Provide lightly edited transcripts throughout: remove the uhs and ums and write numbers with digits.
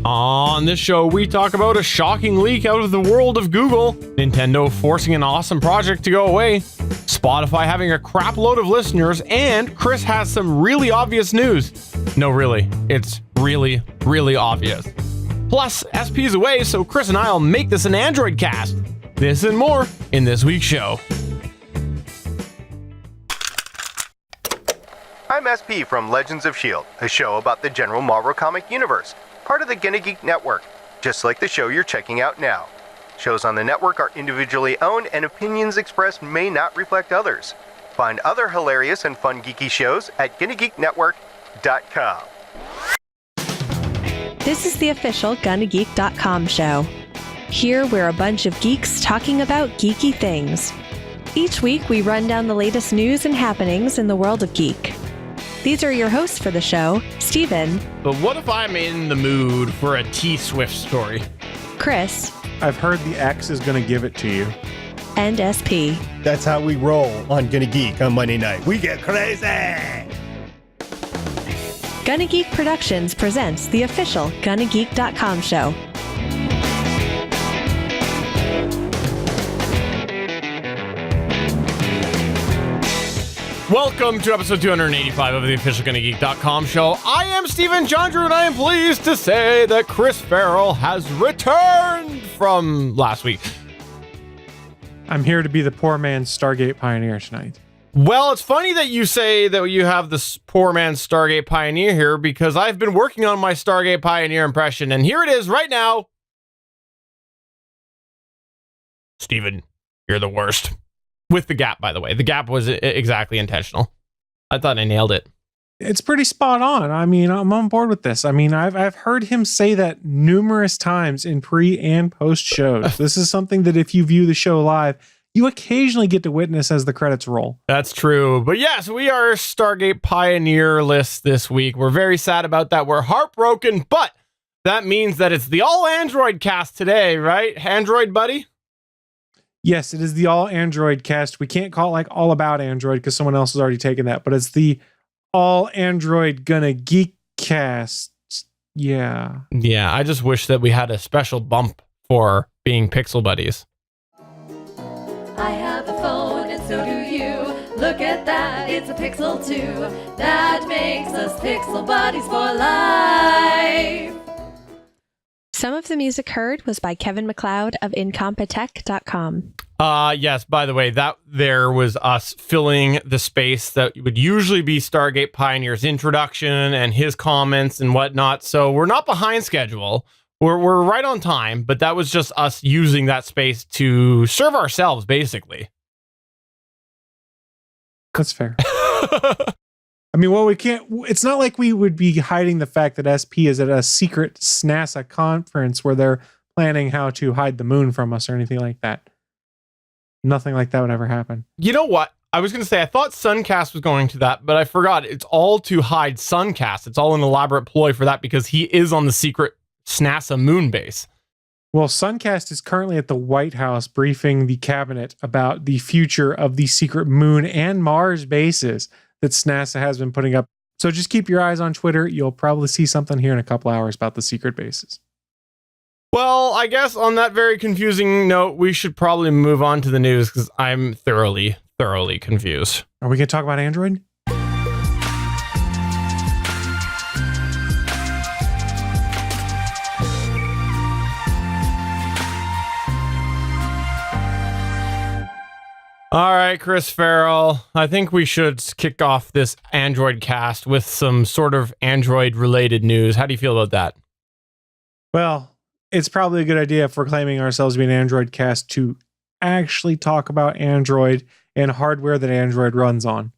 On this show, we talk about a shocking leak out of the world of Google, Nintendo forcing an awesome project to go away, Spotify having a crap load of listeners, and Chris has some really obvious news. No, really, it's really, really obvious. Plus, SP's away, so Chris and I'll make this an Android cast. This and more in this week's show. I'm SP from Legends of S.H.I.E.L.D., a show about the general Marvel comic universe, part of the Gonna Geek Network, just like the show you're checking out now. Shows on the network are individually owned and opinions expressed may not reflect others. Find other hilarious and fun geeky shows at GonnaGeekNetwork.com. This is the official GonnaGeek.com show. Here we're a bunch of geeks talking about geeky things. Each week we run down the latest news and happenings in the world of geek. These are your hosts for the show, Steven. But what if I'm in the mood for a T-Swift story? Chris. I've heard the X is going to give it to you. And SP. That's how we roll on Gonna Geek on Monday night. We get crazy! Gonna Geek Productions presents the official GonnaGeek.com show. Welcome to episode 285 of the official GonnaGeek.com show. I am Steven Jondrew, and I am pleased to say that Chris Farrell has returned from last week. I'm here to be the poor man's Stargate Pioneer tonight. Well, it's funny that you say that you have this poor man's Stargate Pioneer here, because I've been working on my Stargate Pioneer impression, and here it is right now. Steven, you're the worst. With the gap, by the way. The gap was exactly intentional. I thought I nailed it. It's pretty spot on. I mean, I'm on board with this. I mean, I've heard him say that numerous times in pre and post shows. This is something that if you view the show live, you occasionally get to witness as the credits roll. That's true. But yes, we are Stargate Pioneer list this week. We're very sad about that. We're heartbroken, but that means that it's the all Android cast today, right? Android buddy? Yes, it is the all Android cast. We can't call it like all about Android because someone else has already taken that, but it's the all Android Gonna Geek cast. Yeah. Yeah, I just wish that we had a special bump for being Pixel Buddies. I have a phone and so do you. Look at that, it's a Pixel 2. That makes us Pixel Buddies for life. Some of the music heard was by Kevin MacLeod of Incompetech.com. Yes, by the way, that there was us filling the space that would usually be Stargate Pioneer's introduction and his comments and whatnot. So we're not behind schedule. We're right on time, but that was just us using that space to serve ourselves, basically. That's fair. I mean, well, we can't, it's not like we would be hiding the fact that SP is at a secret NASA conference where they're planning how to hide the moon from us or anything like that. Nothing like that would ever happen. You know what? I was going to say, I thought Suncast was going to that, but I forgot. It's all to hide Suncast. It's all an elaborate ploy for that because he is on the secret NASA moon base. Well, Suncast is currently at the White House briefing the cabinet about the future of the secret moon and Mars bases that NASA has been putting up. So just keep your eyes on Twitter. You'll probably see something here in a couple hours about the secret bases. Well, I guess on that very confusing note, we should probably move on to the news because I'm thoroughly confused. Are we going to talk about Android? All right, Chris Farrell, I think we should kick off this Android cast with some sort of Android-related news. How do you feel about that? Well, it's probably a good idea if we're claiming ourselves to be an Android cast to actually talk about Android and hardware that Android runs on.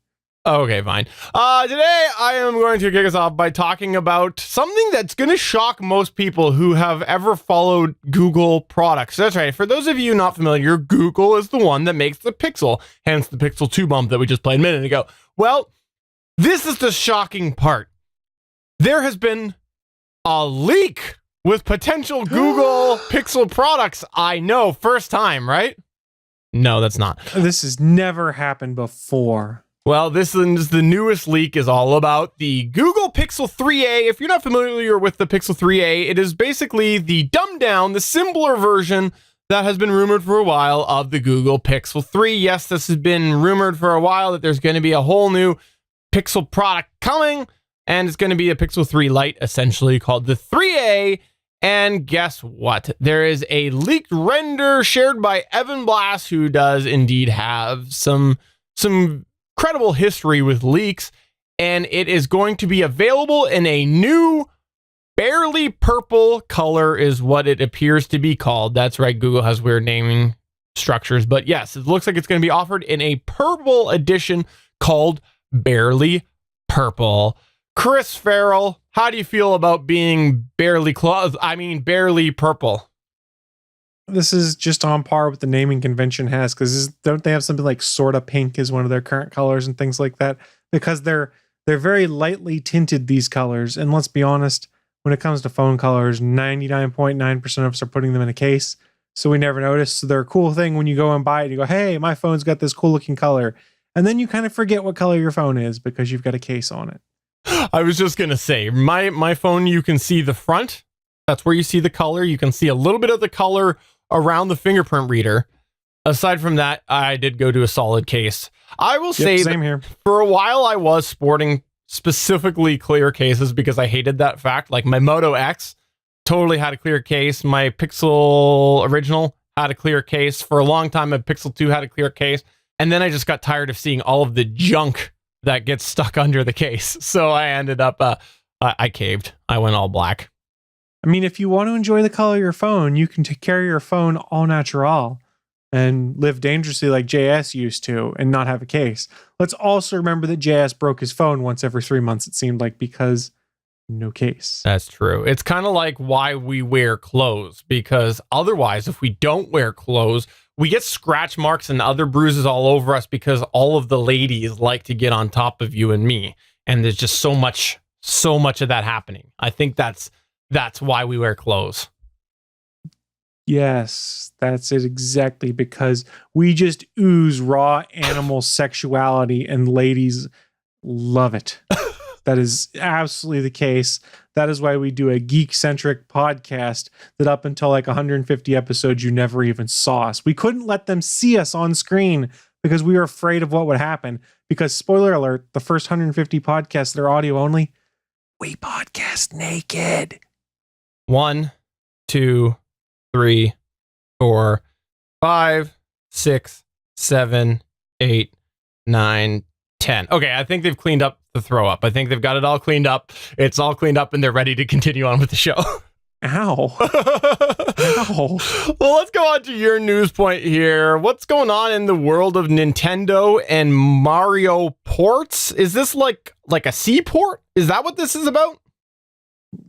Okay, fine. Today, I am going to kick us off by talking about something that's going to shock most people who have ever followed Google products. That's right. For those of you not familiar, Google is the one that makes the Pixel, hence the Pixel 2 bump that we just played a minute ago. Well, this is the shocking part. There has been a leak with potential Google Pixel products. I know, first time, right? No, that's not. This has never happened before. Well, this is the newest leak is all about the Google Pixel 3a. If you're not familiar with the Pixel 3a, it is basically the dumbed down, the simpler version that has been rumored for a while of the Google Pixel 3. Yes, this has been rumored for a while that there's going to be a whole new Pixel product coming, and it's going to be a Pixel 3 Lite, essentially called the 3a. And guess what? There is a leaked render shared by Evan Blass, who does indeed have some credible history with leaks, and it is going to be available in a new barely purple color is what it appears to be called. That's right, Google has weird naming structures, but yes, it looks like it's going to be offered in a purple edition called barely purple. Chris Farrell, how do you feel about being barely purple? This is just on par with the naming convention has, because don't they have something like sorta pink is one of their current colors and things like that? Because they're very lightly tinted, these colors. And let's be honest, when it comes to phone colors, 99.9% of us are putting them in a case, so we never notice. So they're a cool thing when you go and buy it. You go, hey, my phone's got this cool looking color. And then you kind of forget what color your phone is because you've got a case on it. I was just going to say, my phone, you can see the front. That's where you see the color. You can see a little bit of the color around the fingerprint reader. Aside from that, I did go to a solid case. I will say same here. For a while I was sporting specifically clear cases because I hated that fact. Like my Moto X totally had a clear case. My Pixel original had a clear case. For a long time, my Pixel 2 had a clear case. And then I just got tired of seeing all of the junk that gets stuck under the case. So I ended up, I caved. I went all black. I mean, if you want to enjoy the color of your phone, you can carry your phone all natural and live dangerously like JS used to and not have a case. Let's also remember that JS broke his phone once every 3 months, it seemed like, because no case. That's true. It's kind of like why we wear clothes, because otherwise, if we don't wear clothes, we get scratch marks and other bruises all over us because all of the ladies like to get on top of you and me. And there's just so much of that happening. I think that's why we wear clothes. Yes, that's it exactly, because we just ooze raw animal sexuality and ladies love it. That is absolutely the case. That is why we do a geek-centric podcast that up until like 150 episodes, you never even saw us. We couldn't let them see us on screen because we were afraid of what would happen. Because spoiler alert, the first 150 podcasts that are audio only, we podcast naked. 1, 2, 3, 4, 5, 6, 7, 8, 9, 10. Okay, I think they've cleaned up the throw up. I think they've got it all cleaned up. It's all cleaned up and they're ready to continue on with the show. Ow. Ow. Well, let's go on to your news point here. What's going on in the world of Nintendo and Mario ports? Is this like a C port? Is that what this is about?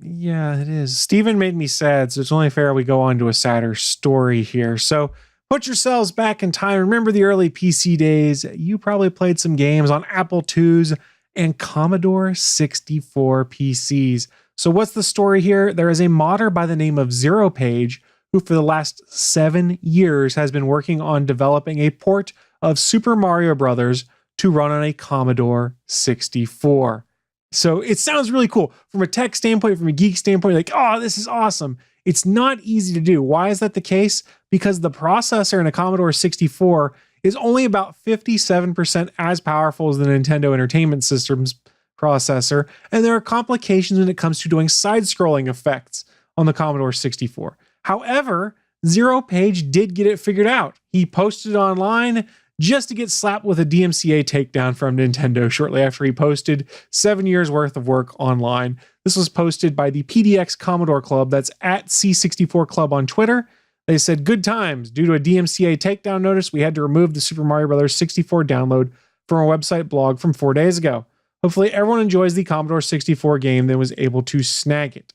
Yeah, it is. Steven made me sad, so it's only fair we go on to a sadder story here. So put yourselves back in time. Remember the early PC days. You probably played some games on Apple IIs and Commodore 64 PCs. So what's the story here? There is a modder by the name of ZeroPage who for the last 7 years has been working on developing a port of Super Mario Brothers to run on a Commodore 64. So it sounds really cool. From a tech standpoint, from a geek standpoint, like, oh, this is awesome. It's not easy to do. Why is that the case? Because the processor in a Commodore 64 is only about 57% as powerful as the Nintendo Entertainment System's processor, and there are complications when it comes to doing side-scrolling effects on the Commodore 64. However, ZeroPage did get it figured out. He posted it online just to get slapped with a DMCA takedown from Nintendo shortly after he posted 7 years worth of work online. This was posted by the PDX Commodore Club, that's at C64 Club on Twitter. They said, good times. Due to a DMCA takedown notice, we had to remove the Super Mario Bros. 64 download from our website blog from 4 days ago. Hopefully everyone enjoys the Commodore 64 game that was able to snag it.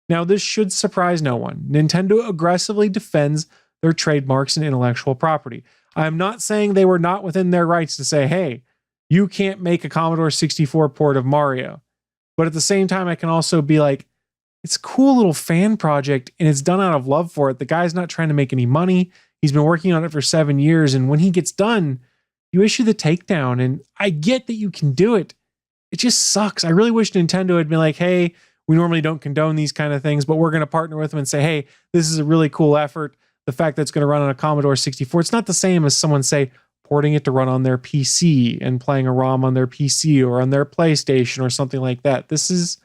Now, this should surprise no one. Nintendo aggressively defends their trademarks and intellectual property. I'm not saying they were not within their rights to say, hey, you can't make a Commodore 64 port of Mario. But at the same time, I can also be like, it's a cool little fan project and it's done out of love for it. The guy's not trying to make any money. He's been working on it for 7 years. And when he gets done, you issue the takedown. And I get that you can do it. It just sucks. I really wish Nintendo had been like, hey, we normally don't condone these kind of things, but we're going to partner with them and say, hey, this is a really cool effort. The fact that it's going to run on a Commodore 64, it's not the same as someone, say, porting it to run on their PC and playing a ROM on their PC or on their PlayStation or something like that. This is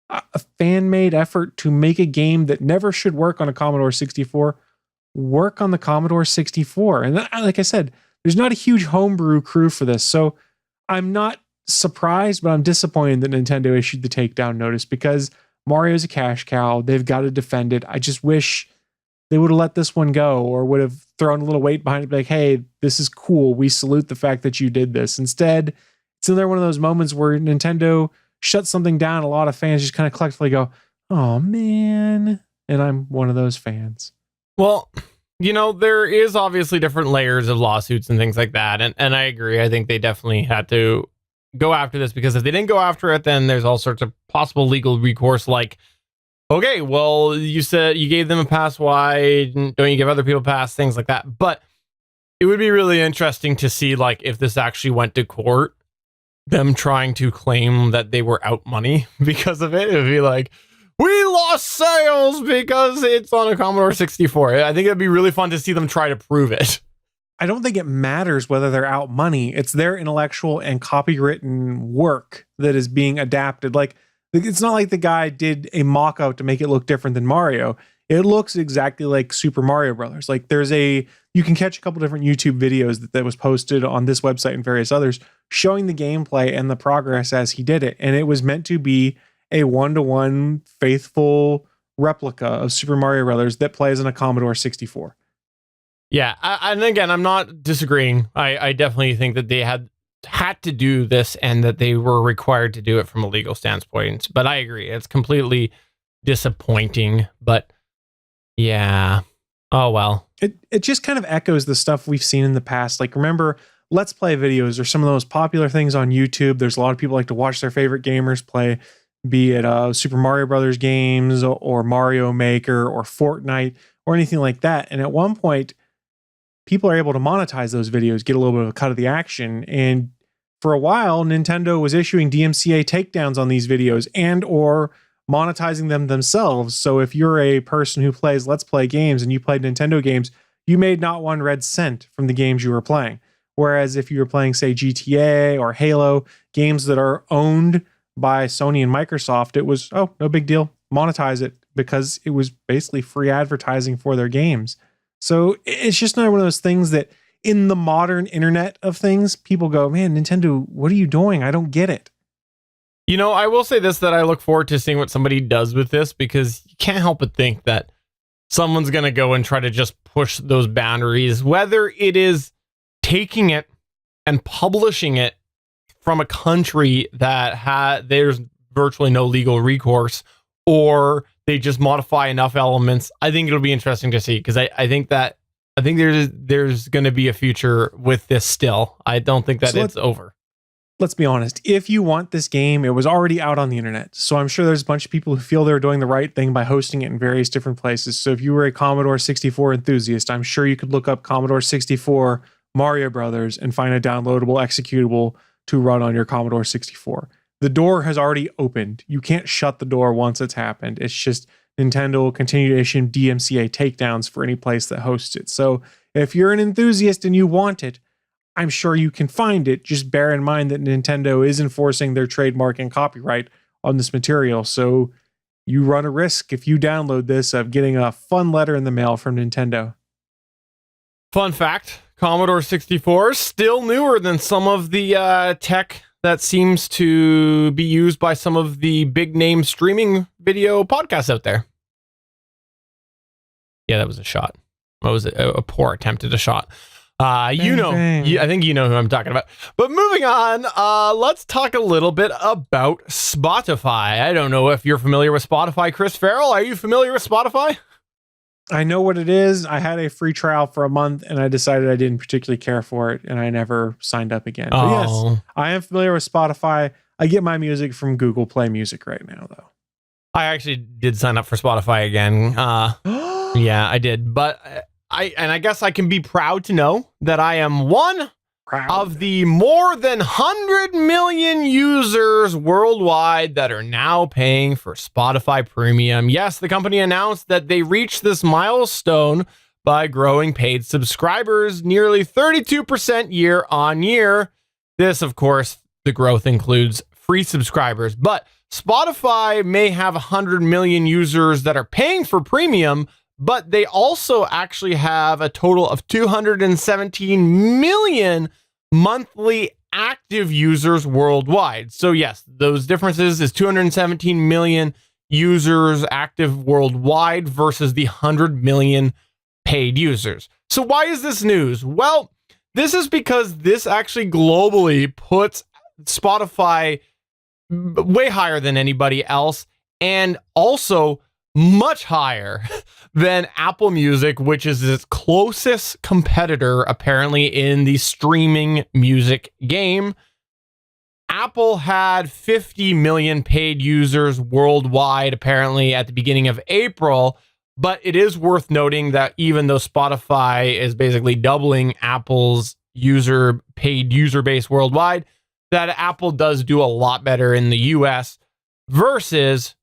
a fan-made effort to make a game that never should work on a Commodore 64 work on the Commodore 64. And like I said, there's not a huge homebrew crew for this. So I'm not surprised, but I'm disappointed that Nintendo issued the takedown notice because Mario's a cash cow. They've got to defend it. I just wish they would have let this one go or would have thrown a little weight behind it. Like, hey, this is cool. We salute the fact that you did this. Instead, it's another one of those moments where Nintendo shuts something down. A lot of fans just kind of collectively go, oh man. And I'm one of those fans. Well, there is obviously different layers of lawsuits and things like that. And I agree. I think they definitely had to go after this because if they didn't go after it, then there's all sorts of possible legal recourse like, okay, well, you said you gave them a pass. Why don't you give other people a pass? Things like that. But it would be really interesting to see like if this actually went to court, them trying to claim that they were out money because of it. It would be like, we lost sales because it's on a Commodore 64. I think it'd be really fun to see them try to prove it. I don't think it matters whether they're out money. It's their intellectual and copywritten work that is being adapted. Like, it's not like the guy did a mock-out to make it look different than Mario. It looks exactly like Super Mario Brothers. Like, you can catch a couple different YouTube videos that was posted on this website and various others showing the gameplay and the progress as he did it. And it was meant to be a one-to-one faithful replica of Super Mario Brothers that plays on a Commodore 64. Yeah, and again, I'm not disagreeing. I definitely think that they had to do this and that they were required to do it from a legal standpoint. But I agree, it's completely disappointing. But yeah, oh well. It just kind of echoes the stuff we've seen in the past. Like, remember, Let's Play videos are some of those popular things on YouTube. There's a lot of people like to watch their favorite gamers play, be it Super Mario Brothers games or Mario Maker or Fortnite or anything like that. And at one point, people are able to monetize those videos, get a little bit of a cut of the action. And for a while, Nintendo was issuing DMCA takedowns on these videos and or monetizing them themselves. So if you're a person who plays Let's Play games and you played Nintendo games, you made not one red cent from the games you were playing. Whereas if you were playing, say, GTA or Halo, games that are owned by Sony and Microsoft, it was, oh, no big deal, monetize it because it was basically free advertising for their games. So it's just not one of those things that in the modern internet of things, people go, man, Nintendo, what are you doing? I don't get it. I will say this, that I look forward to seeing what somebody does with this because you can't help but think that someone's going to go and try to just push those boundaries, whether it is taking it and publishing it from a country that there's virtually no legal recourse, or they just modify enough elements. I think it'll be interesting to see because I think there's going to be a future with this still. I don't think that it's over. Let's be honest. If you want this game, it was already out on the internet. So I'm sure there's a bunch of people who feel they're doing the right thing by hosting it in various different places. So if you were a Commodore 64 enthusiast, I'm sure you could look up Commodore 64 Mario Brothers and find a downloadable executable to run on your Commodore 64. The door has already opened. You can't shut the door once it's happened. It's just Nintendo will continue to issue DMCA takedowns for any place that hosts it. So if you're an enthusiast and you want it, I'm sure you can find it. Just bear in mind that Nintendo is enforcing their trademark and copyright on this material. So you run a risk if you download this of getting a fun letter in the mail from Nintendo. Fun fact, Commodore 64 is still newer than some of the tech that seems to be used by some of the big name streaming video podcasts out there. Yeah, that was a shot. What was it? A poor attempt at a shot. I think you know who I'm talking about. But moving on, let's talk a little bit about Spotify. I don't know if you're familiar with Spotify, Chris Farrell. Are you familiar with Spotify? I know what it is. I had a free trial for a month and I decided I didn't particularly care for it and I never signed up again. But yes, I am familiar with Spotify. I get my music from Google Play Music right now, though. I actually did sign up for Spotify again. Yeah, I did. But I guess I can be proud to know that I am one Proud. Of the more than 100 million users worldwide that are now paying for Spotify Premium. Yes, the company announced that they reached this milestone by growing paid subscribers nearly 32% year on year. This, of course, the growth includes free subscribers, but Spotify may have 100 million users that are paying for premium, but they also actually have a total of 217 million monthly active users worldwide. So yes, those differences is 217 million users active worldwide versus the 100 million paid users. So why is this news? Well, this is because this actually globally puts Spotify way higher than anybody else, and also much higher than Apple Music, which is its closest competitor apparently in the streaming music game. Apple had 50 million paid users worldwide apparently at the beginning of April, but it is worth noting that even though Spotify is basically doubling Apple's paid user base worldwide, that Apple does do a lot better in the US versus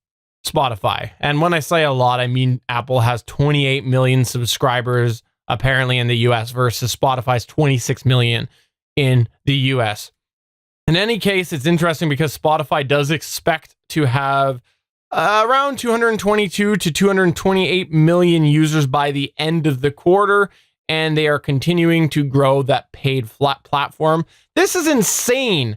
Spotify. And when I say a lot, I mean Apple has 28 million subscribers apparently in the US versus Spotify's 26 million in the US. In any case, it's interesting because Spotify does expect to have around 222 to 228 million users by the end of the quarter, and they are continuing to grow that paid flat platform. This is insane.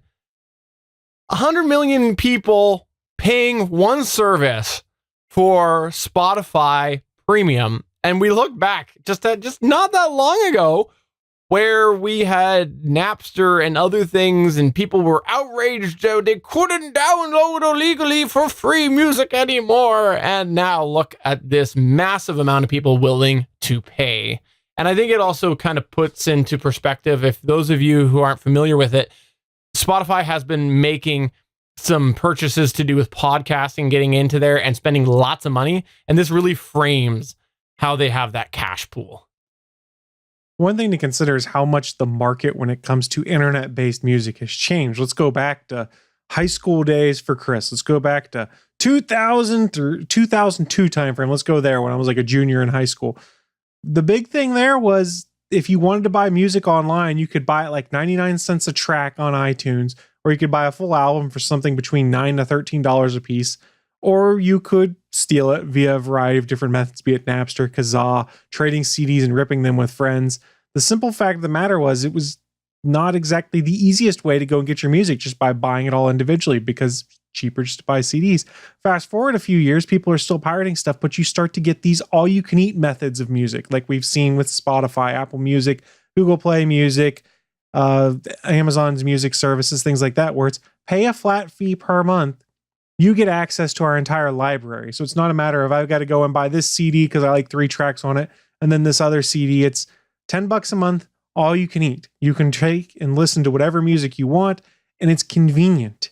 100 million people paying one service for Spotify Premium. And we look back just not that long ago where we had Napster and other things, and people were outraged that they couldn't download illegally for free music anymore. And now look at this massive amount of people willing to pay. And I think it also kind of puts into perspective, if those of you who aren't familiar with it, Spotify has been making some purchases to do with podcasting, getting into there and spending lots of money. And this really frames how they have that cash pool. One thing to consider is how much the market when it comes to internet-based music has changed. Let's go back to high school days for Chris. Let's go back to 2000 through 2002 timeframe. Let's go there when I was like a junior in high school. The big thing there was if you wanted to buy music online, you could buy it like 99 cents a track on iTunes, or you could buy a full album for something between $9 to $13 a piece, or you could steal it via a variety of different methods, be it Napster, Kazaa, trading CDs and ripping them with friends. The simple fact of the matter was it was not exactly the easiest way to go and get your music just by buying it all individually, because it's cheaper just to buy CDs. Fast forward a few years, people are still pirating stuff, but you start to get these all-you-can-eat methods of music, like we've seen with Spotify, Apple Music, Google Play Music, Amazon's music services, things like that, where it's pay a flat fee per month. You get access to our entire library. So it's not a matter of I've got to go and buy this CD because I like 3 tracks on it, and then this other CD. It's $10 a month, all you can eat. You can take and listen to whatever music you want, and it's convenient.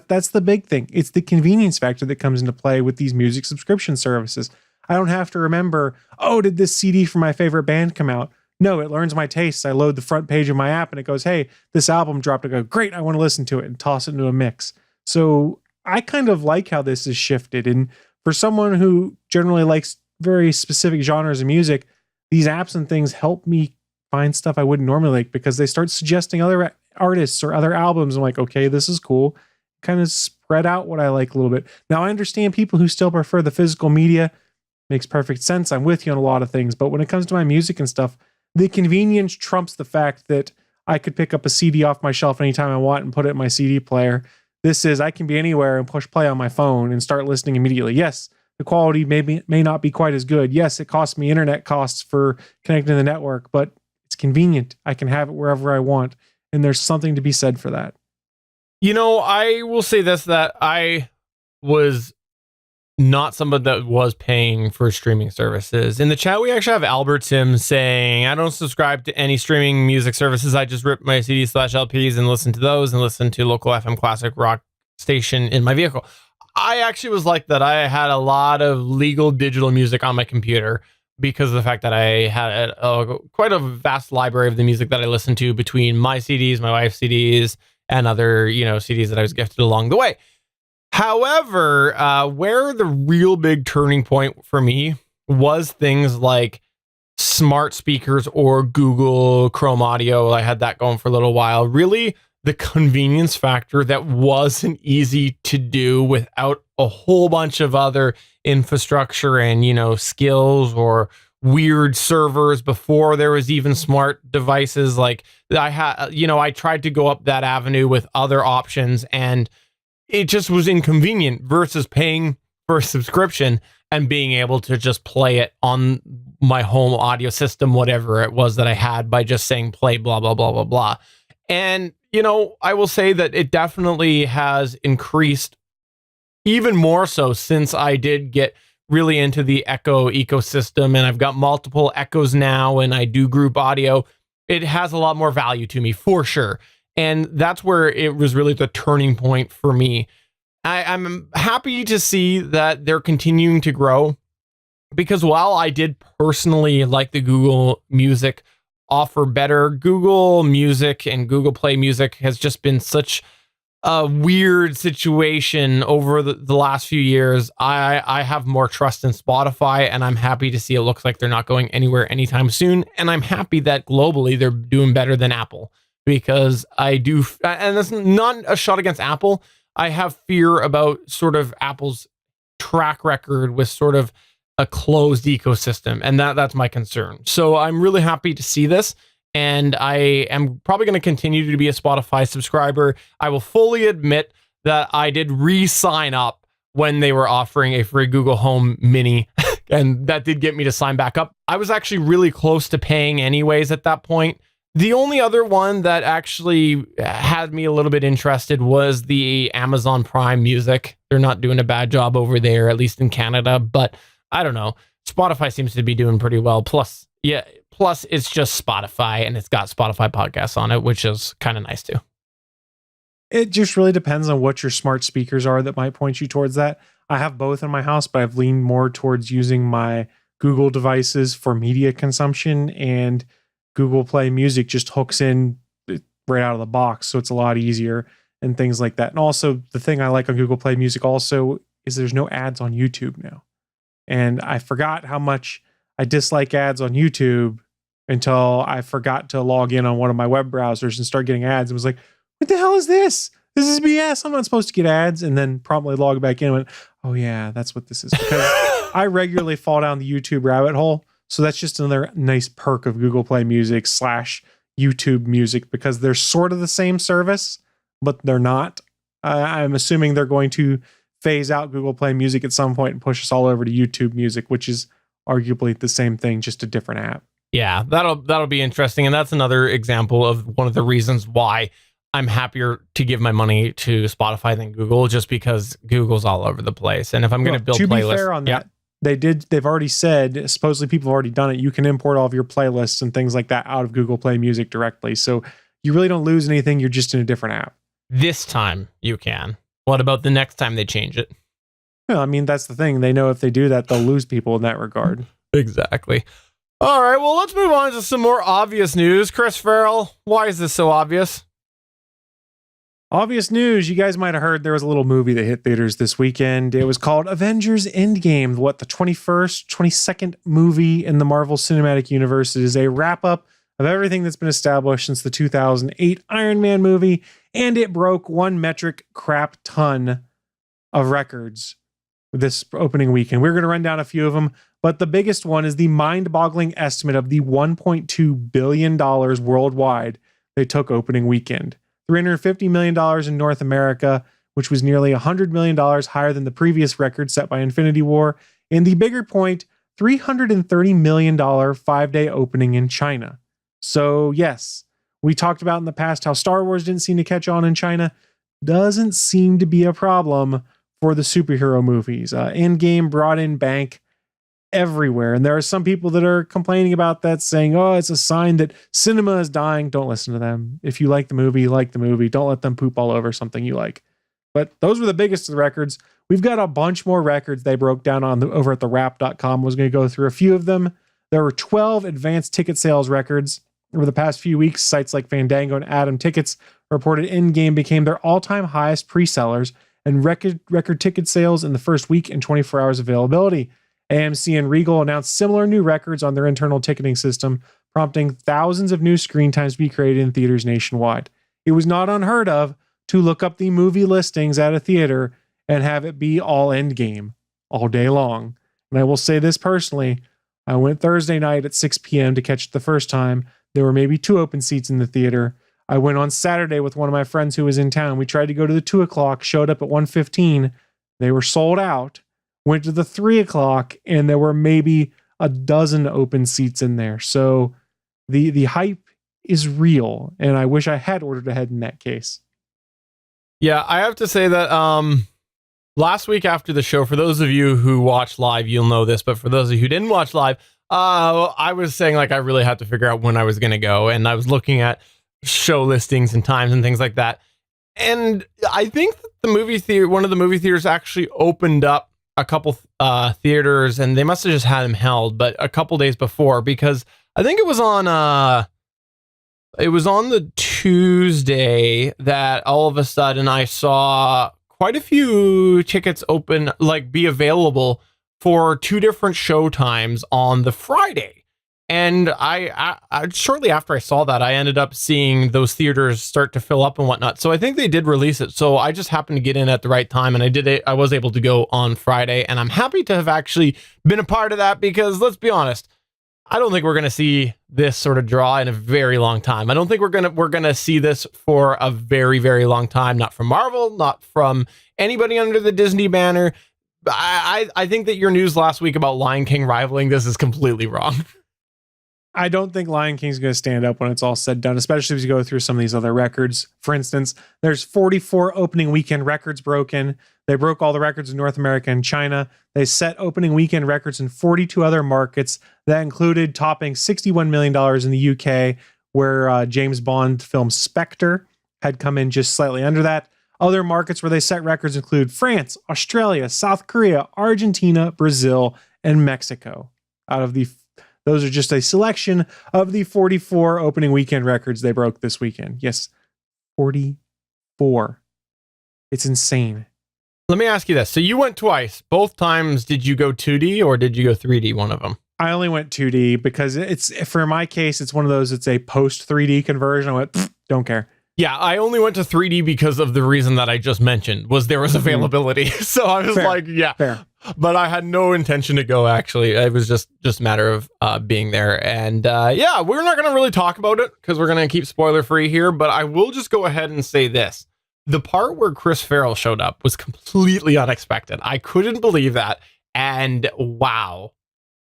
That's the big thing. It's the convenience factor that comes into play with these music subscription services. I don't have to remember, oh, did this CD from my favorite band come out? No, it learns my tastes. I load the front page of my app and it goes, hey, this album dropped. I go, great, I want to listen to it, and toss it into a mix. So I kind of like how this is shifted. And for someone who generally likes very specific genres of music, these apps and things help me find stuff I wouldn't normally like, because they start suggesting other artists or other albums. I'm like, okay, this is cool. Kind of spread out what I like a little bit. Now, I understand people who still prefer the physical media. Makes perfect sense. I'm with you on a lot of things. But when it comes to my music and stuff, the convenience trumps the fact that I could pick up a CD off my shelf anytime I want and put it in my CD player. This is, I can be anywhere and push play on my phone and start listening immediately. Yes, the quality may not be quite as good. Yes, it costs me internet costs for connecting to the network, but it's convenient. I can have it wherever I want. And there's something to be said for that. You know, I will say this, that I was not somebody that was paying for streaming services. In the chat, we actually have Albert Sims saying, I don't subscribe to any streaming music services. I just rip my CDs/LPs and listen to those and listen to local FM classic rock station in my vehicle. I actually was like that. I had a lot of legal digital music on my computer because of the fact that I had quite a vast library of the music that I listened to between my CDs, my wife's CDs, and other, CDs that I was gifted along the way. However, where the real big turning point for me was things like smart speakers or Google Chrome Audio. I had that going for a little while. Really, the convenience factor that wasn't easy to do without a whole bunch of other infrastructure and, skills or weird servers before there was even smart devices. Like I tried to go up that avenue with other options, and it just was inconvenient versus paying for a subscription and being able to just play it on my home audio system, whatever it was that I had, by just saying play blah, blah, blah, blah, blah. And, I will say that it definitely has increased even more so since I did get really into the Echo ecosystem, and I've got multiple Echoes now, and I do group audio. It has a lot more value to me for sure. And that's where it was really the turning point for me. I'm happy to see that they're continuing to grow, because while I did personally like the Google Music offer better, Google Music and Google Play Music has just been such a weird situation over the last few years. I have more trust in Spotify, and I'm happy to see it looks like they're not going anywhere anytime soon. And I'm happy that globally they're doing better than Apple, because I do, and that's not a shot against Apple. I have fear about sort of Apple's track record with sort of a closed ecosystem, and that's my concern. So I'm really happy to see this, and I am probably going to continue to be a Spotify subscriber. I will fully admit that I did re-sign up when they were offering a free Google Home Mini, and that did get me to sign back up. I was actually really close to paying anyways at that point. The only other one that actually had me a little bit interested was the Amazon Prime Music. They're not doing a bad job over there, at least in Canada, but I don't know. Spotify seems to be doing pretty well. Plus it's just Spotify, and it's got Spotify podcasts on it, which is kind of nice too. It just really depends on what your smart speakers are that might point you towards that. I have both in my house, but I've leaned more towards using my Google devices for media consumption, and Google Play Music just hooks in right out of the box, so it's a lot easier and things like that. And also, the thing I like on Google Play Music also is there's no ads on YouTube now. And I forgot how much I dislike ads on YouTube until I forgot to log in on one of my web browsers and start getting ads. And was like, what the hell is this? This is BS. I'm not supposed to get ads. And then promptly log back in and went, oh yeah, that's what this is. Because I regularly fall down the YouTube rabbit hole. So that's just another nice perk of Google Play Music / YouTube Music, because they're sort of the same service, but they're not. I'm assuming they're going to phase out Google Play Music at some point and push us all over to YouTube Music, which is arguably the same thing, just a different app. Yeah, that'll be interesting. And that's another example of one of the reasons why I'm happier to give my money to Spotify than Google, just because Google's all over the place. And if I'm going to build playlists, to be fair on that, they've already said, supposedly people have already done it, you can import all of your playlists and things like that out of Google Play Music directly. So you really don't lose anything. You're just in a different app. This time you can. What about the next time they change it? Well, I mean, that's the thing. They know if they do that, they'll lose people in that regard. Exactly. All right, well, let's move on to some more obvious news. Chris Farrell, why is this so obvious? Obvious news. You guys might have heard there was a little movie that hit theaters this weekend. It was called Avengers Endgame, the 22nd movie in the Marvel Cinematic Universe. It is a wrap-up of everything that's been established since the 2008 Iron Man movie, and it broke 1 metric crap ton of records this opening weekend. We're going to run down a few of them, but the biggest one is the mind-boggling estimate of the $1.2 billion worldwide they took opening weekend. $350 million in North America, which was nearly $100 million higher than the previous record set by Infinity War. And the bigger point, $330 million 5-day opening in China. So yes, we talked about in the past how Star Wars didn't seem to catch on in China. Doesn't seem to be a problem for the superhero movies. Endgame brought in bank everywhere. And there are some people that are complaining about that, saying, oh, it's a sign that cinema is dying. Don't listen to them. If you like the movie, like the movie. Don't let them poop all over something you like. But those were the biggest of the records. We've got a bunch more records they broke down on over at thewrap.com. I was going to go through a few of them. There were 12 advanced ticket sales records. Over the past few weeks, sites like Fandango and Atom Tickets reported in-game became their all-time highest pre-sellers and record ticket sales in the first week and 24 hours availability. AMC and Regal announced similar new records on their internal ticketing system, prompting thousands of new screen times to be created in theaters nationwide. It was not unheard of to look up the movie listings at a theater and have it be all Endgame all day long. And I will say this personally, I went Thursday night at 6 p.m. to catch it the first time. There were maybe 2 open seats in the theater. I went on Saturday with one of my friends who was in town. We tried to go to the 2 o'clock, showed up at 1:15. They were sold out. Went to the 3 o'clock, and there were maybe a dozen open seats in there. So the hype is real, and I wish I had ordered ahead in that case. Yeah, I have to say that last week after the show, for those of you who watch live, you'll know this, but for those of you who didn't watch live, I was saying like I really had to figure out when I was going to go, and I was looking at show listings and times and things like that. And I think that one of the movie theaters actually opened up a couple theaters, and they must have just had them held, but a couple days before, because I think it was on the Tuesday that all of a sudden I saw quite a few tickets open, like be available for 2 different show times on the Friday. And I shortly after I saw that, I ended up seeing those theaters start to fill up and whatnot. So I think they did release it. So I just happened to get in at the right time, and I was able to go on Friday, and I'm happy to have actually been a part of that, because let's be honest, I don't think we're going to see this sort of draw in a very long time. I don't think we're going to see this for a very, very long time. Not from Marvel, not from anybody under the Disney banner. I think that your news last week about Lion King rivaling this is completely wrong. I don't think Lion King's going to stand up when it's all said and done, especially as you go through some of these other records. For instance, there's 44 opening weekend records broken. They broke all the records in North America and China. They set opening weekend records in 42 other markets. That included topping $61 million in the UK, where James Bond film Spectre had come in just slightly under that. Other markets where they set records include France, Australia, South Korea, Argentina, Brazil, and Mexico. Those are just a selection of the 44 opening weekend records they broke this weekend. Yes, 44. It's insane. Let me ask you this. So you went twice. Both times, did you go 2D or did you go 3D, one of them? I only went 2D because for my case, it's one of those, it's a post 3D conversion. I went, don't care. Yeah, I only went to 3D because of the reason that I just mentioned, was there was availability. So I was Fair. But I had no intention to go, actually. It was just a matter of being there. And we're not going to really talk about it because we're going to keep spoiler free here. But I will just go ahead and say this. The part where Chris Farrell showed up was completely unexpected. I couldn't believe that. And wow,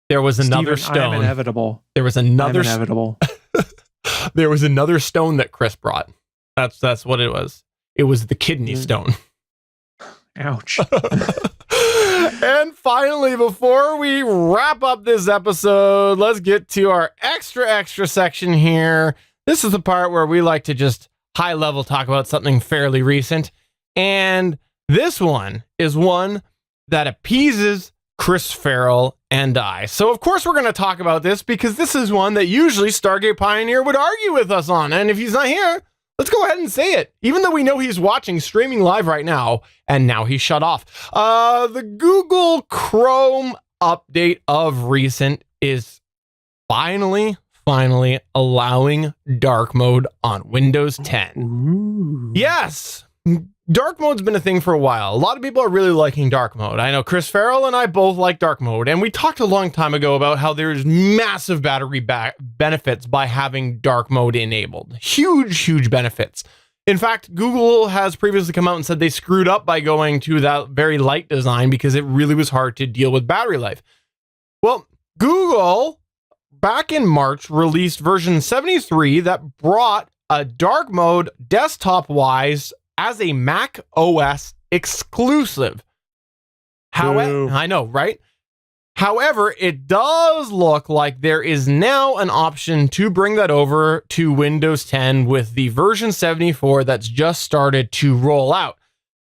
there was another stone. I am inevitable. There was another inevitable. There was another stone that Chris brought. That's what it was. It was the kidney stone. Ouch. And finally, before we wrap up this episode, let's get to our extra section here. This is the part where we like to just high level talk about something fairly recent. And this one is one that appeases Chris Farrell and I. So of course we're going to talk about this because this is one that usually Stargate Pioneer would argue with us on. And if he's not here, let's go ahead and say it, even though we know he's watching streaming live right now, and now he's shut off. The Google Chrome update of recent is finally allowing dark mode on Windows 10. Ooh. Yes, dark mode's been a thing for a while. A lot of people are really liking dark mode. I know Chris Farrell and I both like dark mode, and we talked a long time ago about how there's massive battery benefits by having dark mode enabled. Huge benefits. In fact, Google has previously come out and said they screwed up by going to that very light design because it really was hard to deal with battery life. Well, Google, back in March, released version 73 that brought a dark mode desktop-wise as a Mac OS exclusive. However, I know, right? However, it does look like there is now an option to bring that over to Windows 10 with the version 74 that's just started to roll out.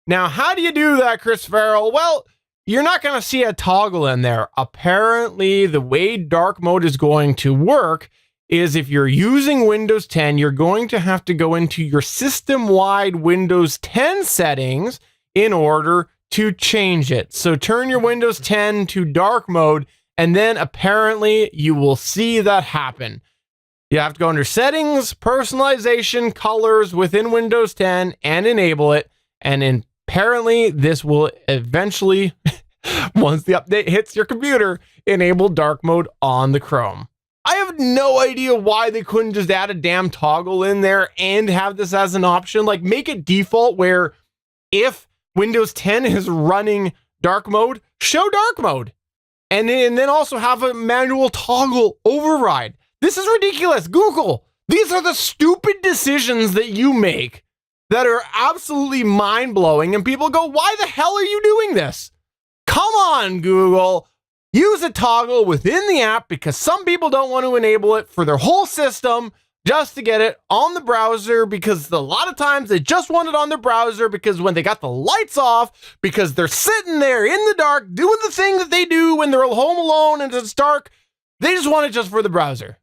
Now, how do you do that, Chris Farrell? Well, you're not going to see a toggle in there. Apparently, the way dark mode is going to work is if you're using Windows 10, you're going to have to go into your system-wide Windows 10 settings in order to change it. So turn your Windows 10 to dark mode, and then apparently you will see that happen. You have to go under settings, personalization, colors within Windows 10 and enable it. And apparently this will eventually, once the update hits your computer, enable dark mode on the Chrome. I have no idea why they couldn't just add a damn toggle in there and have this as an option. Like, make it default where if Windows 10 is running dark mode, show dark mode. And then also have a manual toggle override. This is ridiculous. Google, these are the stupid decisions that you make that are absolutely mind-blowing. And people go, why the hell are you doing this? Come on, Google. Use a toggle within the app because some people don't want to enable it for their whole system just to get it on the browser, because a lot of times they just want it on their browser because when they got the lights off, because they're sitting there in the dark doing the thing that they do when they're home alone and it's dark, they just want it just for the browser.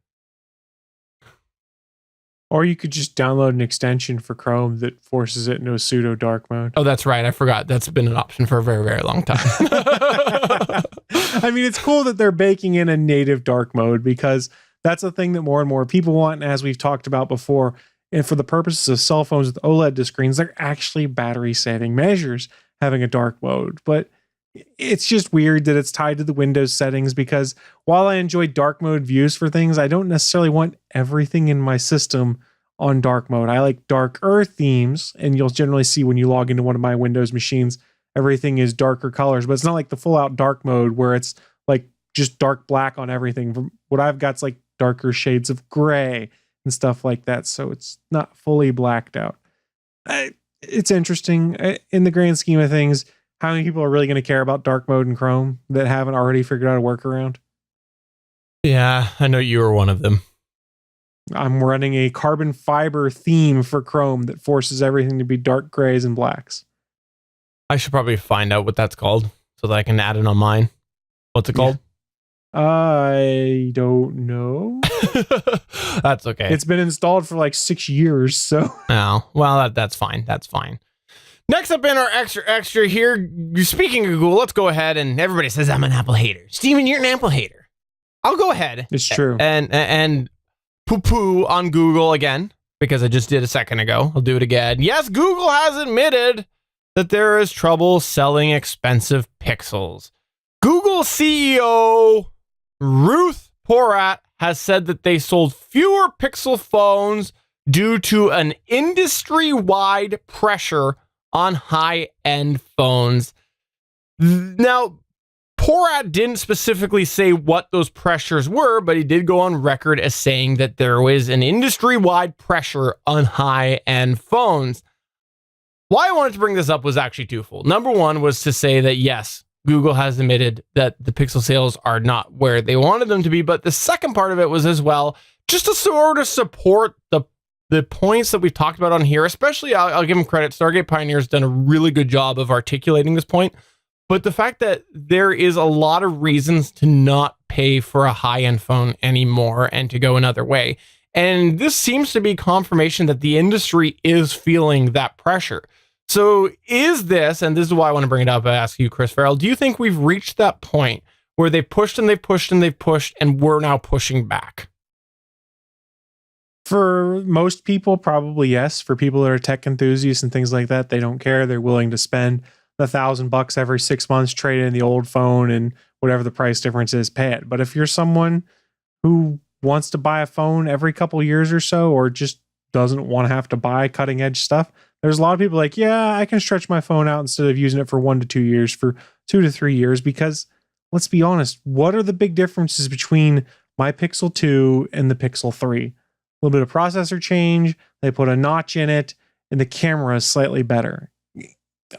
Or you could just download an extension for Chrome that forces it into a pseudo dark mode. Oh, that's right. I forgot. That's been an option for a very, very long time. I mean, it's cool that they're baking in a native dark mode because that's a thing that more and more people want. And as we've talked about before, and for the purposes of cell phones with OLED screens, they're actually battery saving measures having a dark mode. But it's just weird that it's tied to the Windows settings, because while I enjoy dark mode views for things, I don't necessarily want everything in my system on dark mode. I like darker themes, and you'll generally see when you log into one of my Windows machines, everything is darker colors, but it's not like the full out dark mode where it's like just dark black on everything. From what I've got, it's like darker shades of gray and stuff like that. So it's not fully blacked out. It's interesting in the grand scheme of things. How many people are really going to care about dark mode in Chrome that haven't already figured out a workaround? Yeah, I know you were one of them. I'm running a carbon fiber theme for Chrome that forces everything to be dark grays and blacks. I should probably find out what that's called so that I can add it on mine. What's it called? I don't know. That's okay. It's been installed for like 6 years, so. Oh, well, that's fine. That's fine. Next up in our extra here, speaking of Google, let's go ahead, and everybody says I'm an Apple hater. Steven, you're an Apple hater. I'll go ahead. It's true. And poo-poo on Google again, because I just did a second ago. I'll do it again. Yes, Google has admitted that there is trouble selling expensive Pixels. Google CEO Ruth Porat has said that they sold fewer Pixel phones due to an industry-wide pressure on high-end phones. Now, Porat didn't specifically say what those pressures were, but he did go on record as saying that there was an industry-wide pressure on high-end phones. Why I wanted to bring this up was actually twofold. Number one was to say that, yes, Google has admitted that the Pixel sales are not where they wanted them to be, but the second part of it was as well just to sort of support the points that we've talked about on here, especially I'll give them credit. Stargate Pioneer's done a really good job of articulating this point, but the fact that there is a lot of reasons to not pay for a high-end phone anymore and to go another way. And this seems to be confirmation that the industry is feeling that pressure. So is this, and this is why I want to bring it up, I ask you, Chris Farrell, do you think we've reached that point where they've pushed and they've pushed and they've pushed and we're now pushing back? For most people, probably yes. For people that are tech enthusiasts and things like that, they don't care. They're willing to spend $1,000 every 6 months, trade in the old phone, and whatever the price difference is, pay it. But if you're someone who wants to buy a phone every couple years or so, or just doesn't want to have to buy cutting edge stuff, there's a lot of people like, yeah, I can stretch my phone out instead of using it for 1 to 2 years, for 2 to 3 years, because let's be honest, what are the big differences between my Pixel 2 and the Pixel 3? A little bit of processor change, they put a notch in it, and the camera is slightly better.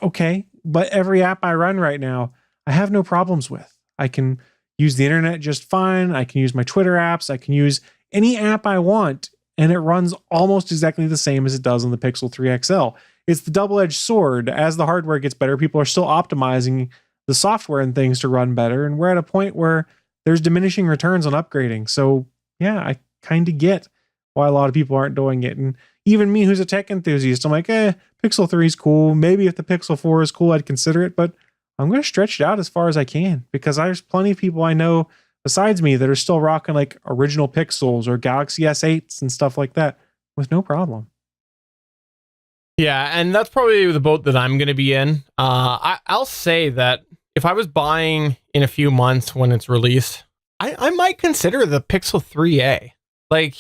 Okay, but every app I run right now, I have no problems with. I can use the internet just fine. I can use my Twitter apps. I can use any app I want, and it runs almost exactly the same as it does on the Pixel 3 XL. It's the double-edged sword. As the hardware gets better, people are still optimizing the software and things to run better. And we're at a point where there's diminishing returns on upgrading. So yeah, I kind of get why a lot of people aren't doing it. And even me, who's a tech enthusiast, I'm like, Pixel 3 is cool. Maybe if the Pixel 4 is cool, I'd consider it, but I'm going to stretch it out as far as I can because there's plenty of people I know besides me that are still rocking like original Pixels or Galaxy S8s and stuff like that with no problem. Yeah, and that's probably the boat that I'm going to be in. I'll say that if I was buying in a few months when it's released, I might consider the Pixel 3a. Like,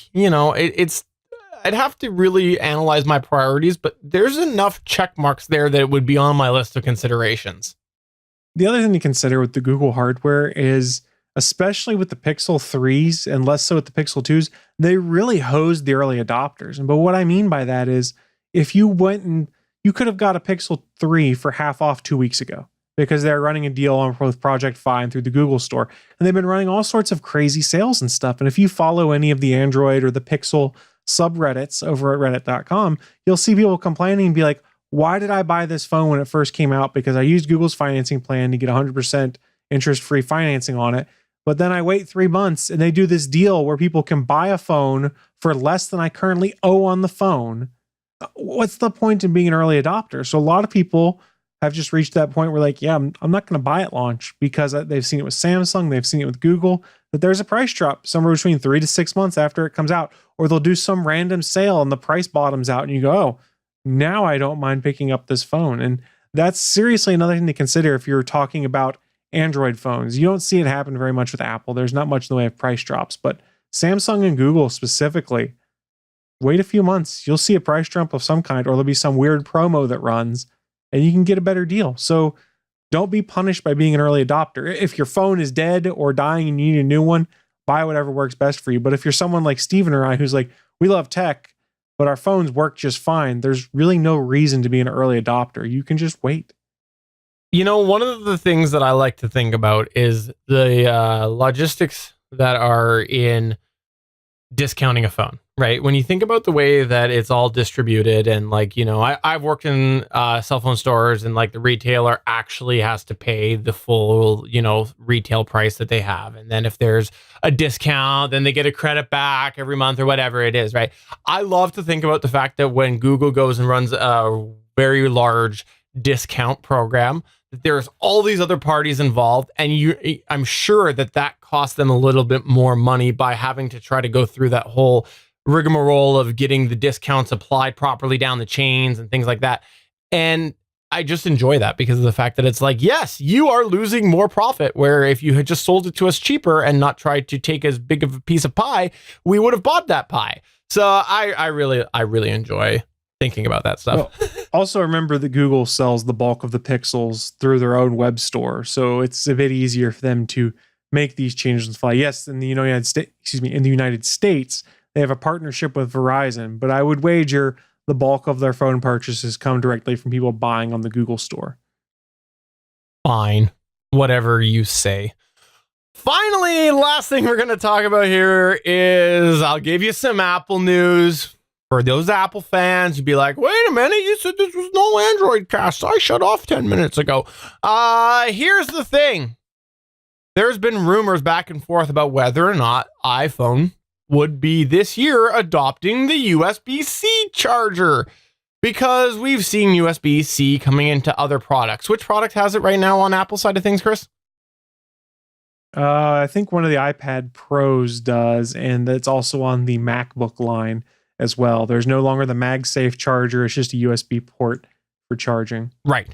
I'd have to really analyze my priorities, but there's enough check marks there that it would be on my list of considerations. The other thing to consider with the Google hardware is, especially with the Pixel 3s and less so with the Pixel 2s, they really hosed the early adopters. But what I mean by that is if you went and you could have got a Pixel 3 for half off 2 weeks ago because they're running a deal on both Project Fi and through the Google Store. And they've been running all sorts of crazy sales and stuff. And if you follow any of the Android or the Pixel subreddits over at reddit.com, you'll see people complaining and be like, why did I buy this phone when it first came out? Because I used Google's financing plan to get 100% interest-free financing on it. But then I wait 3 months and they do this deal where people can buy a phone for less than I currently owe on the phone. What's the point in being an early adopter? So a lot of people have just reached that point where like, yeah, I'm not going to buy at launch because they've seen it with Samsung, they've seen it with Google, that there's a price drop somewhere between 3 to 6 months after it comes out, or they'll do some random sale and the price bottoms out and you go, oh, now I don't mind picking up this phone. And that's seriously another thing to consider if you're talking about Android phones. You don't see it happen very much with Apple. There's not much in the way of price drops, but Samsung and Google specifically, wait a few months, you'll see a price jump of some kind, or there'll be some weird promo that runs and you can get a better deal. So don't be punished by being an early adopter. If your phone is dead or dying and you need a new one, buy whatever works best for you. But if you're someone like Steven or I, who's like, we love tech, but our phones work just fine, there's really no reason to be an early adopter. You can just wait. One of the things that I like to think about is the logistics that are in discounting a phone, right? When you think about the way that it's all distributed and I've worked in cell phone stores and like the retailer actually has to pay the full, retail price that they have. And then if there's a discount, then they get a credit back every month or whatever it is, right? I love to think about the fact that when Google goes and runs a very large discount program, that there's all these other parties involved, and I'm sure that costs them a little bit more money by having to try to go through that whole rigmarole of getting the discounts applied properly down the chains and things like that. And I just enjoy that because of the fact that it's like, yes, you are losing more profit, where if you had just sold it to us cheaper and not tried to take as big of a piece of pie, we would have bought that pie. So I really enjoy thinking about that stuff. Well, also remember that Google sells the bulk of the Pixels through their own web store, so it's a bit easier for them to make these changes on the fly. Yes, in the United States, they have a partnership with Verizon, but I would wager the bulk of their phone purchases come directly from people buying on the Google store. Fine, whatever you say. Finally, last thing we're going to talk about here is I'll give you some Apple news. For those Apple fans, you'd be like, wait a minute, you said this was no Android cast. I shut off 10 minutes ago. Here's the thing. There's been rumors back and forth about whether or not iPhone would be this year adopting the USB-C charger, because we've seen USB-C coming into other products. Which product has it right now on Apple side of things, Chris? I think one of the iPad Pros does, and it's also on the MacBook line as well. There's no longer the MagSafe charger. It's just a USB port for charging. Right.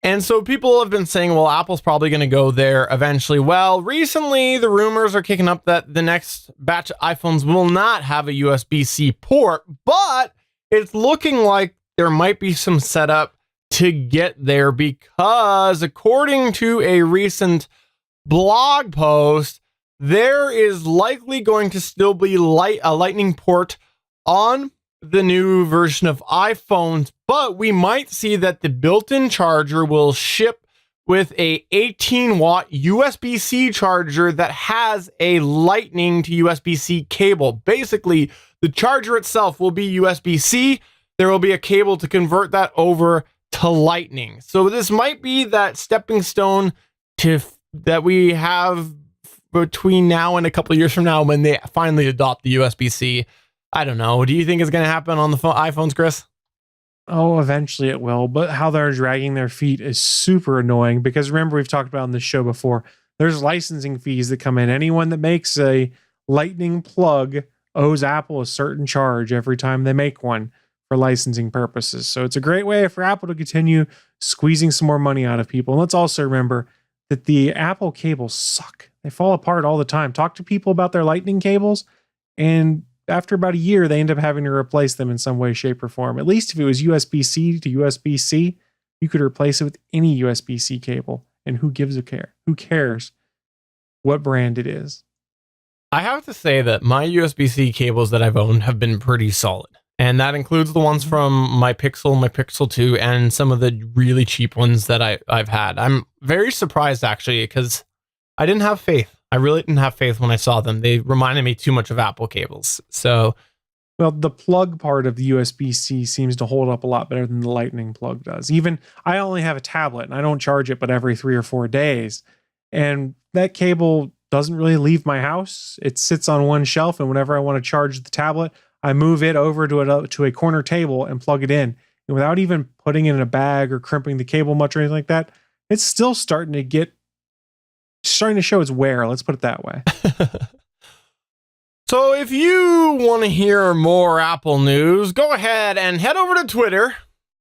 And so people have been saying, well, Apple's probably going to go there eventually. Well, recently the rumors are kicking up that the next batch of iPhones will not have a USB-C port, but it's looking like there might be some setup to get there, because according to a recent blog post, there is likely going to still be a Lightning port on the new version of iPhones, but we might see that the built-in charger will ship with a 18-watt USB-C charger that has a Lightning to USB-C cable. Basically, the charger itself will be USB-C. There will be a cable to convert that over to Lightning. So this might be that stepping stone that we have between now and a couple of years from now when they finally adopt the USB-C. I don't know. Do you think it's going to happen on the iPhones, Chris? Oh, eventually it will. But how they're dragging their feet is super annoying because remember, we've talked about on this show before, there's licensing fees that come in. Anyone that makes a lightning plug owes Apple a certain charge every time they make one for licensing purposes. So it's a great way for Apple to continue squeezing some more money out of people. And let's also remember that the Apple cables suck. They fall apart all the time. Talk to people about their lightning cables, and after about a year, they end up having to replace them in some way, shape, or form. At least if it was USB-C to USB-C, you could replace it with any USB-C cable. And who gives a care? Who cares what brand it is? I have to say that my USB-C cables that I've owned have been pretty solid. And that includes the ones from my Pixel 2, and some of the really cheap ones that I've had. I'm very surprised, actually, because I didn't have faith. I really didn't have faith when I saw them. They reminded me too much of Apple cables. So, well, the plug part of the USB-C seems to hold up a lot better than the lightning plug does. Even I only have a tablet and I don't charge it but every 3 or 4 days. And that cable doesn't really leave my house. It sits on one shelf, and whenever I want to charge the tablet, I move it over to a corner table and plug it in. And without even putting it in a bag or crimping the cable much or anything like that, it's still starting to show its wear. Let's put it that way. So if you want to hear more Apple news, go ahead and head over to Twitter,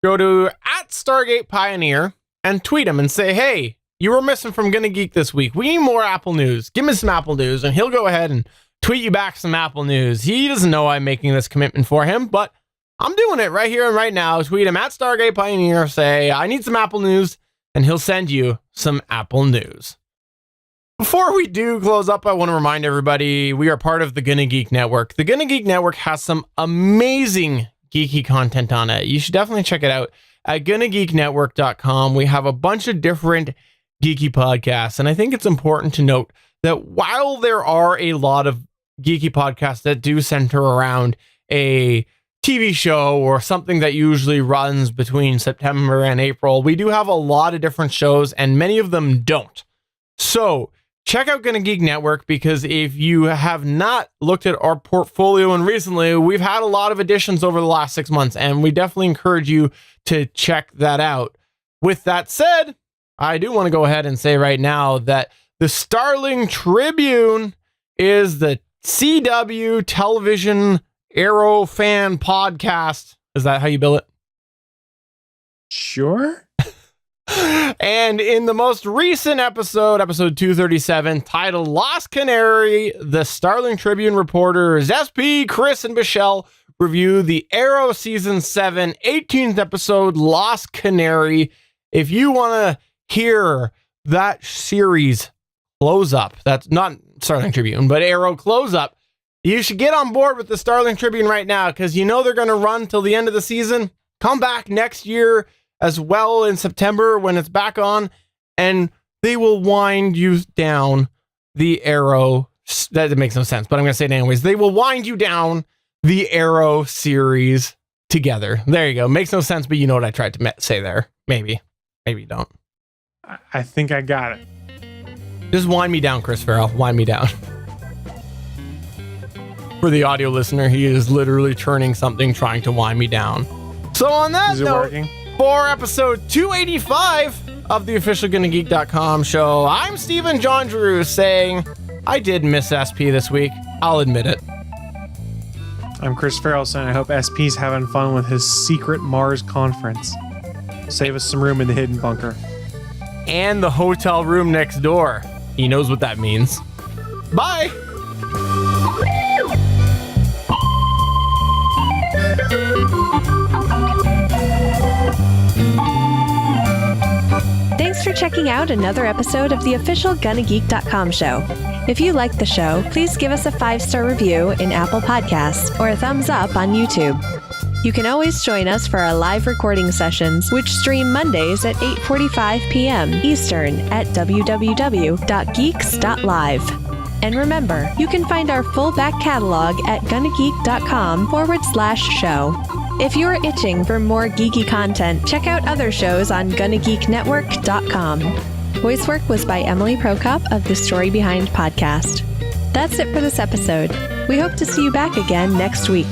go to @StargatePioneer, and tweet him and say, hey, you were missing from Gonna Geek this week. We need more Apple news. Give me some Apple news. And he'll go ahead and tweet you back some Apple news. He doesn't know I'm making this commitment for him, but I'm doing it right here and right now. Tweet him @StargatePioneer, say, I need some Apple news, and he'll send you some Apple news. Before we do close up, I want to remind everybody we are part of the Gonna Geek Network. The Gonna Geek Network has some amazing geeky content on it. You should definitely check it out at GonnaGeekNetwork.com. We have a bunch of different geeky podcasts, and I think it's important to note that while there are a lot of geeky podcasts that do center around a TV show or something that usually runs between September and April, we do have a lot of different shows, and many of them don't. So check out Gonna Geek Network, because if you have not looked at our portfolio, and recently we've had a lot of additions over the last 6 months, and we definitely encourage you to check that out. With that said, I do want to go ahead and say right now that the Starling Tribune is the CW television Arrow fan podcast. Is that how you bill it? Sure. And in the most recent episode 237, titled Lost Canary, the Starling Tribune reporters SP, Chris, and Michelle review the Arrow Season 7, 18th episode, Lost Canary. If you want to hear that series close up, that's not Starling Tribune, but Arrow close up, you should get on board with the Starling Tribune right now, because you know they're going to run till the end of the season. Come back next year as well in September when it's back on, and they will wind you down the Arrow. That makes no sense, but I'm going to say it anyways. They will wind you down the Arrow series together. There you go. Makes no sense, but you know what I tried to say there. Maybe you don't. I think I got it. Just wind me down, Chris Farrell. Wind me down. For the audio listener, he is literally churning something, trying to wind me down. So on that Is it note, working? for episode 285 of the official GonnaGeek.com show, I'm Stephen John Drew saying I did miss SP this week. I'll admit it. I'm Chris Farrell saying I hope SP's having fun with his secret Mars conference. Save us some room in the hidden bunker. And the hotel room next door. He knows what that means. Bye! Thanks for checking out another episode of the official GonnaGeek.com show. If you like the show, please give us a 5-star review in Apple Podcasts or a thumbs up on YouTube. You can always join us for our live recording sessions, which stream Mondays at 8:45 p.m. Eastern at www.geeks.live. And remember, you can find our full back catalog at GonnaGeek.com/show. If you're itching for more geeky content, check out other shows on GonnaGeekNetwork.com. Voice work was by Emily Prokop of the Story Behind podcast. That's it for this episode. We hope to see you back again next week.